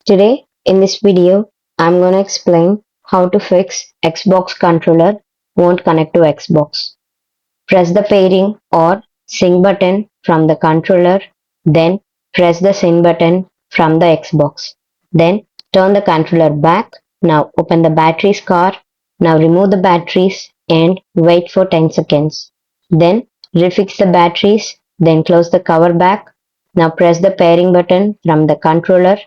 Today, in this video, I'm going to explain how to fix Xbox controller won't connect to Xbox. Press the pairing or sync button from the controller, then press the sync button from the Xbox. Then turn the controller back. Now open the batteries car. Now remove the batteries and wait for 10 seconds. Then refix the batteries, then close the cover back. Now press the pairing button from the controller,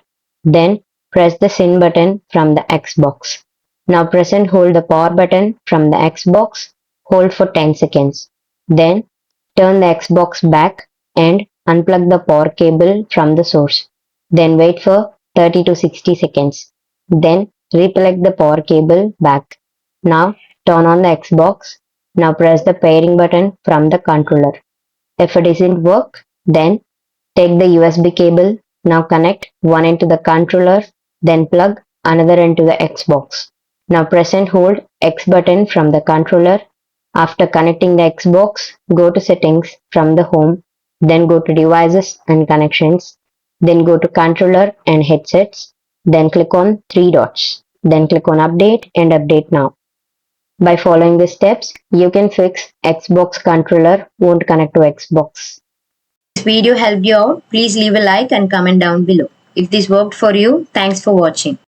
then press the sync button from the Xbox. Now press and hold the power button from the Xbox. Hold for 10 seconds. Then turn the Xbox back and unplug the power cable from the source. Then wait for 30 to 60 seconds. Then replug the power cable back. Now turn on the Xbox. Now press the pairing button from the controller. If it doesn't work, then take the USB cable. Now connect one end to the controller, then plug another end to the Xbox. Now press and hold X button from the controller. After connecting the Xbox, go to settings from the home, then go to devices and connections, then go to controller and headsets, then click on three dots, then click on update and update now. By following the steps, you can fix Xbox controller won't connect to Xbox. This video helped you out, please leave a like and comment down below. If this worked for you, thanks for watching.